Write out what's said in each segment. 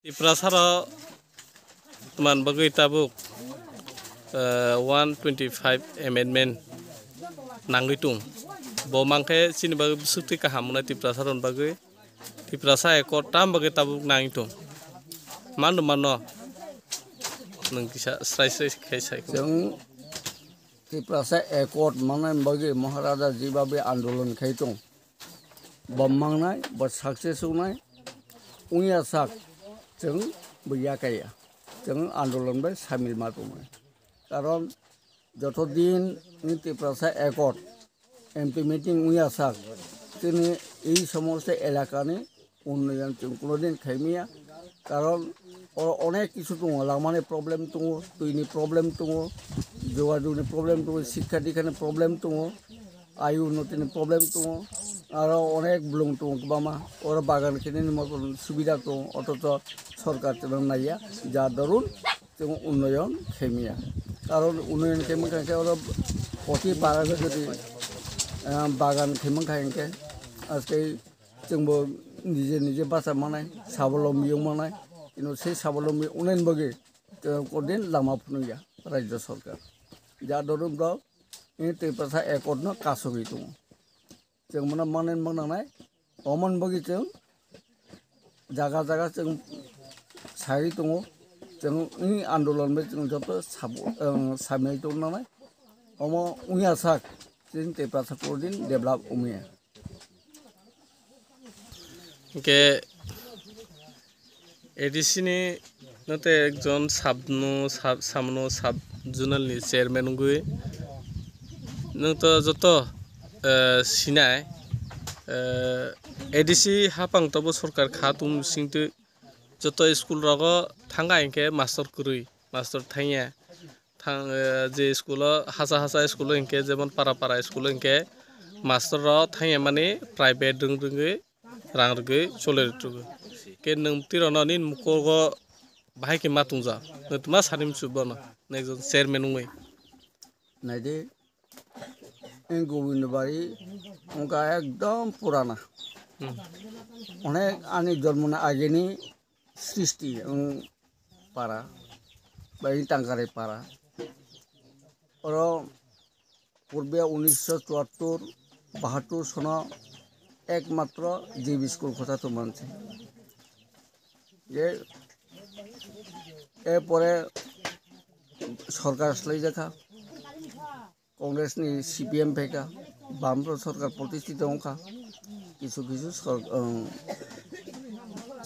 Tiprasara teman bagai tabuk 125 amendment nanggitung bomangke sini bagai sukti kahamuna tiprasaron bagai tiprasa ekor tam bagai tabuk nanggitung mano nang kisah stray kaisai जों Tiprasa accord मांगनाय बागै महाराजा जिबाबे आंदोलन खायतों बममांनाय बा success होनाय उनिया साक जों बैया काया जों आंदोलन बे शामिल मातुमय कारण जत दिन नि तिप्रासा एकॉर्ड इम्प्लीमेंटिंग उनिया साक जोंनि এই সমস্ত এলাকাनि उन्नयन जों कोनोदिन खायमिया कारण अनेक किछु दङ लामानि प्रब्लेम दङ दैनि प्रब्लेम दङ जगाजगनि प्रब्लेम दङ शिक्षा दीक्षानि प्रब्लेम दङ आय उन्नतिनि प्रब्लेम दङ आरो अनेक ब्लुं दङ गोबामा और बागान खेनिनि मतन सुबिदा दङ अथच सरकार जों नाया जा दरुन जों उन्नयन खेमिया कारण उन्नयन खेमन खायसे और अति बारा जुदि बागान खेमन खायके आजके जोंबो निजे निजे बासा मानाय साबलम्बी मानाय किन्तु से साबलम्बी उन्नयन बगे कोनदिन लामा फुनैया राज्य सरकार जा दरुन ब्र इ तिप्रासा एकॉर्ड न कासबि दङ जों मना माने मानाय अमन बगे जों जागा जागा जों सारि दङ जों इ आन्दोलन बे जों जत सामिल दङ नालाय अम उनिया साक जों तिप्रासा कोनदिन डेभलप उमिया के एडिसिनि नते एकजन सामनो साब जुनालनि चेयारमेन गुइ नोंथ जत सिनाय एडिसि हापां तब सरकार खातुम सिंतु जत स्कूल रग थांगा इनके मास्टर कुरुई मास्टर थाइया थां जे स्कूल हासा स्कूल इनके जेबन पारा स्कूल इनके मास्टर र थाइया माने प्राइवेट रोंगै रां रोगै चले रुगै के नोंति रनानि मुखग भाई के मातुंजा नतमा सानिम सुबना नेक्स्ट चेयरमैन उंगै नायदे इन गोविंदबाड़ी उनका एकदम पुराना अनेक आनी जन्मना आगेनी सृष्टि पारा बाई टांगारे पारा और पूर्वे 1974-72 सना एकमात्र जीबी स्कूल कथा तो मानছে ये एरपरे सरकार असलाई जाखा कांग्रेस नि सीपीएम फेका बामफ्र सरकार प्रतिष्ठित होखा किछु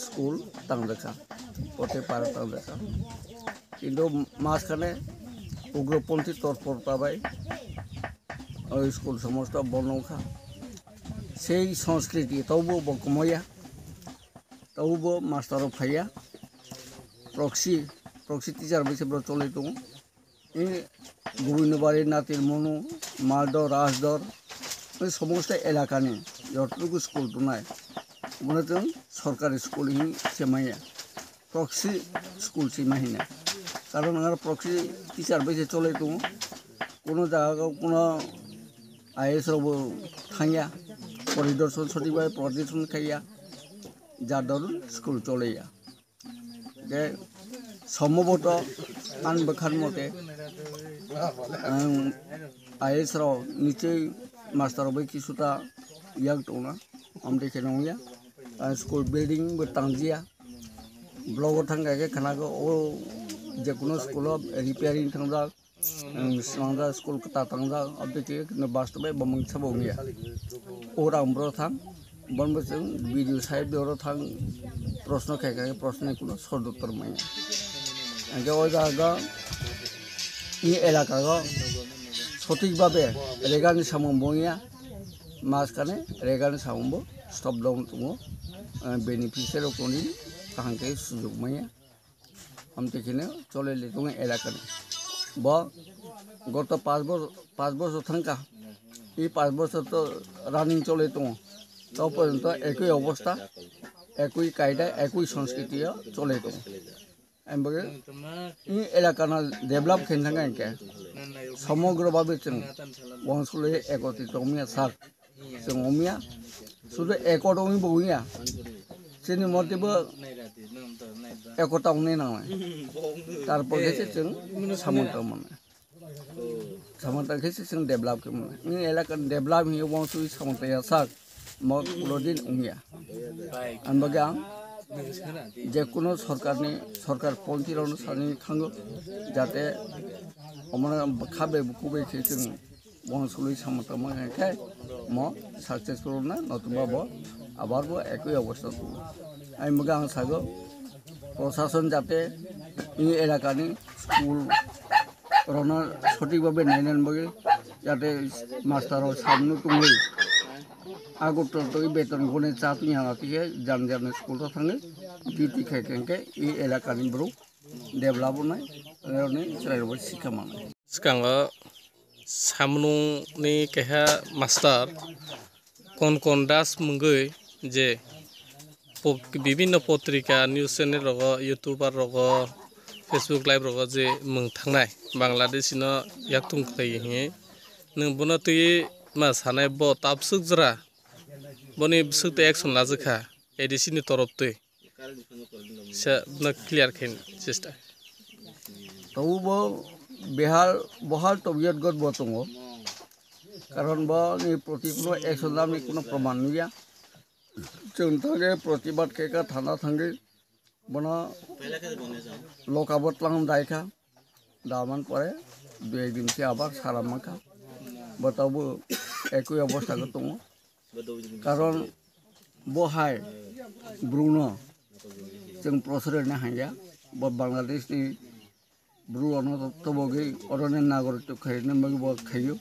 स्कूल तांगखा पटे पार तांगखा किन्तु मासखाने उग्रपंथी तर्पर पाबाय स्कूल समस्त बनखा সেই সংস্কৃতি তবু বকময়া তবু মাস্টার ফাইয়া প্রক্সি টিচার হিসেবে চলে দङ এই গোবিন্দবাড়ি নাতির মনু মালদহ রাজদর সমস্ত এলাকানি যতটুকু স্কুল দনায় মানে जों সরকারি স্কুল সেমাইয়া প্রক্সি স্কুল সেমাহিনা কারণ আর প্রক্সি টিচার বেশি চলে দङ কোনো জায়গায় কোনো आईएस रावबो थांया परिदर्शन सचिबाय परिदर्शन खाया जादर स्कूल चलेया जे सम्भवत आन बखान मते आईएस राव निश्चय मास्टर बै किछुटा याग दंना हम देखे नंगिया स्कूल बिल्डिंग बो तांजिया ब्लॉक थांगाके खानागो ओ जेकुनो स्कूल रिपेयरिंग थांजा सिमांजा स्कूल कता थांजा अब देखे बास्तवे बमंग सबोंगिया और आमब्रो थां बनबोजों वीडियो साइड बेरो थां प्रश्न खायगा प्रश्न कुनो सदुत्तर माया आगे ओ जागा इ एलाका गो सठिकभाবে रेगानि सामंबोया मासखाने रेगानि सामंबो स्टप डाउन दङ बेनिफिशियारि कोनि काहांके सुजुग माया हम देखेनो चले दङ एलाकानि बा गत 5 বছর थांका এই 5 বছর তো রানিং চলে তো পর্যন্ত একই অবস্থা একই কায়দা একই সংস্কৃতি চলে তো এমবাগে এই এলাকানা ডেভেলপ খেন থাকা একে সমগ্রভাবে जों অঞ্চলে একত্রিত অমিয়া সার जों অমিয়া শুধু একট অমি বইয়া সেনি মতেबो एकता उन्हें नांगनाय तारपर कैसे जों सामंत माने सामंत कैसे जों डेभलप के माने इन एलाका डेभलप हियो वंसुई सामंत या साक म कुलोदिन उंगिया अनबगा जे कुनो सरकार पंथिरावनो सानि थांगो जाते अमना खाबे बुकुबे के जों वंसुई सामंत माने म सक्सेसफुल ना नतुबाबो आबारबो एकई अवस्था आइ मगा आं सागो प्रशासन जाते इ एलाकानि स्कुल रना सঠিকভাবে नायनानै बगे जाते मास्टाराव सामनु तुंगै आगोटल तो बेतन गने चातुनि हानातिके जान स्कुल थाङो डिउटि खायखेंके इ एलाकानि ब्रु डेभलप नाय ओरने चलायबो सिखामानो सिगाङो सामनुनि केहा मास्टार कन दास मुंगै जे বিভিন্ন পত্রিকা নিউজ চ্যানেল রগ ইউটিউবার রগ ফেসবুক লাইভ রগ যে মুং थांनाय বাংলাদেশিনো ইয়াক তুংख्लै हि नों बनो तुइ मा सानाय ब ताबसुक जरा बनि सुते एक्शन लाजखा एडिसिनि तरफ तुइ से न क्लियर खेन चेष्टा तौबो बहाल तबियत गद बतंगो कारण बनि प्रतिकुल एक्शन लामनि कोनो प्रमाण गैया जों थांगे प्रतिबाद केका थाना थांगे बना लकाबत लांग दायखा दामान परे 2 दिन से आबार सारामाखा बताबो एकई अवस्था को दङ कारण बहाय ब्रुनो जों प्रसरनो हाया बांलादेशनि ब्रुआनो तबगै अरने नागरिक खायनो मगबो खायो